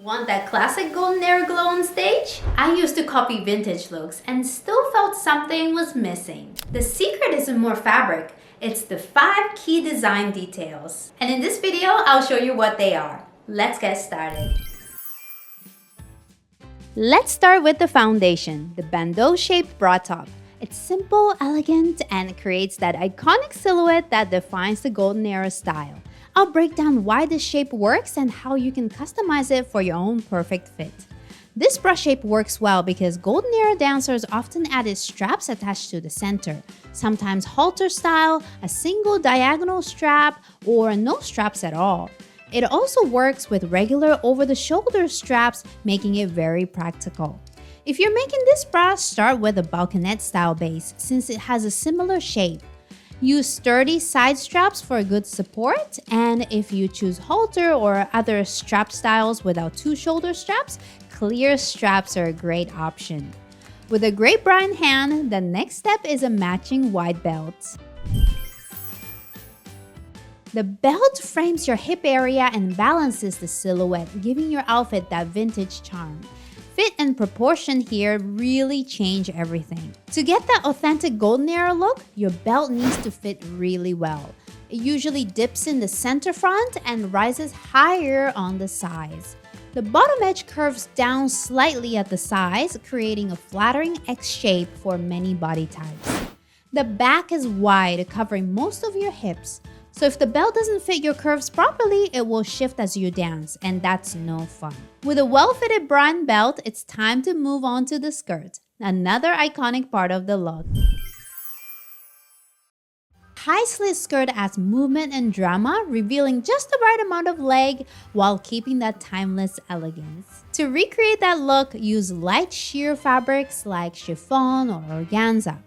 Want that classic golden era glow on stage? I used to copy vintage looks and still felt something was missing. The secret isn't more fabric, it's the 5 key design details. And in this video, I'll show you what they are. Let's get started. Let's start with the foundation, the bandeau shaped bra top. It's simple, elegant, and creates that iconic silhouette that defines the golden era style. I'll break down why this shape works and how you can customize it for your own perfect fit. This bra shape works well because golden era dancers often added straps attached to the center, sometimes halter style, a single diagonal strap, or no straps at all. It also works with regular over-the-shoulder straps, making it very practical. If you're making this bra, start with a balconette style base since it has a similar shape. Use sturdy side straps for good support, and if you choose halter or other strap styles without 2 shoulder straps, clear straps are a great option. With a great bra in hand, the next step is a matching wide belt. The belt frames your hip area and balances the silhouette, giving your outfit that vintage charm. Fit and proportion here really change everything. To get that authentic golden era look, your belt needs to fit really well. It usually dips in the center front and rises higher on the sides. The bottom edge curves down slightly at the sides, creating a flattering X shape for many body types. The back is wide, covering most of your hips. So if the belt doesn't fit your curves properly, it will shift as you dance, and that's no fun. With a well-fitted bra and belt, it's time to move on to the skirt, another iconic part of the look. High slit skirt adds movement and drama, revealing just the right amount of leg while keeping that timeless elegance. To recreate that look, use light sheer fabrics like chiffon or organza.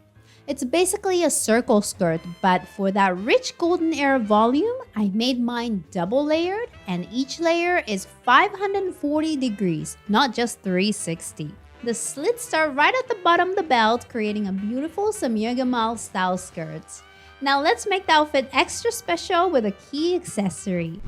It's basically a circle skirt, but for that rich golden era volume, I made mine double layered, and each layer is 540 degrees, not just 360. The slits start right at the bottom of the belt, creating a beautiful Samir Gamal style skirt. Now let's make the outfit extra special with a key accessory.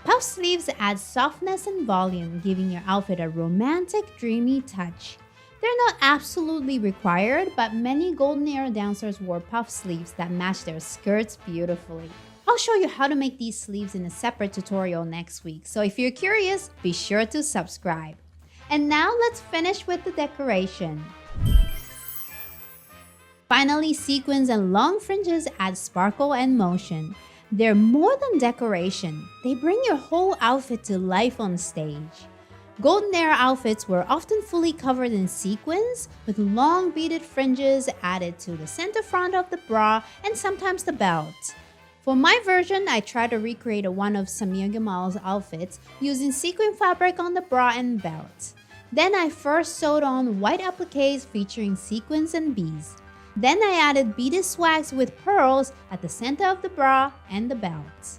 Puff sleeves add softness and volume, giving your outfit a romantic, dreamy touch. They're not absolutely required, but many golden era dancers wore puff sleeves that match their skirts beautifully. I'll show you how to make these sleeves in a separate tutorial next week, so if you're curious, be sure to subscribe. And now let's finish with the decoration. Finally, sequins and long fringes add sparkle and motion. They're more than decoration. They bring your whole outfit to life on stage. Golden era outfits were often fully covered in sequins, with long beaded fringes added to the center front of the bra and sometimes the belt. For my version, I tried to recreate one of Samir Gamal's outfits using sequin fabric on the bra and belt. Then I first sewed on white appliques featuring sequins and beads. Then I added beaded swags with pearls at the center of the bra and the belt.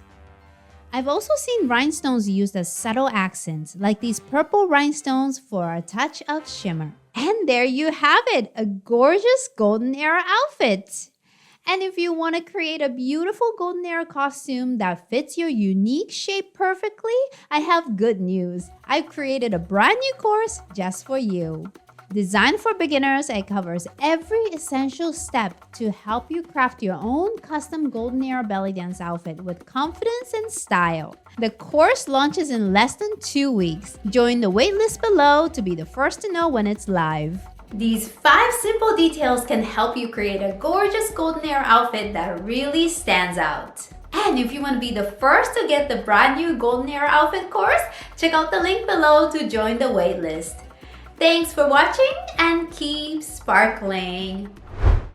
I've also seen rhinestones used as subtle accents, like these purple rhinestones for a touch of shimmer. And there you have it, a gorgeous golden era outfit! And if you want to create a beautiful golden era costume that fits your unique shape perfectly, I have good news. I've created a brand new course just for you. Designed for beginners, it covers every essential step to help you craft your own custom golden era belly dance outfit with confidence and style. The course launches in less than 2 weeks. Join the waitlist below to be the first to know when it's live. These 5 simple details can help you create a gorgeous golden era outfit that really stands out. And if you want to be the first to get the brand new golden era outfit course, check out the link below to join the waitlist. Thanks for watching and keep sparkling!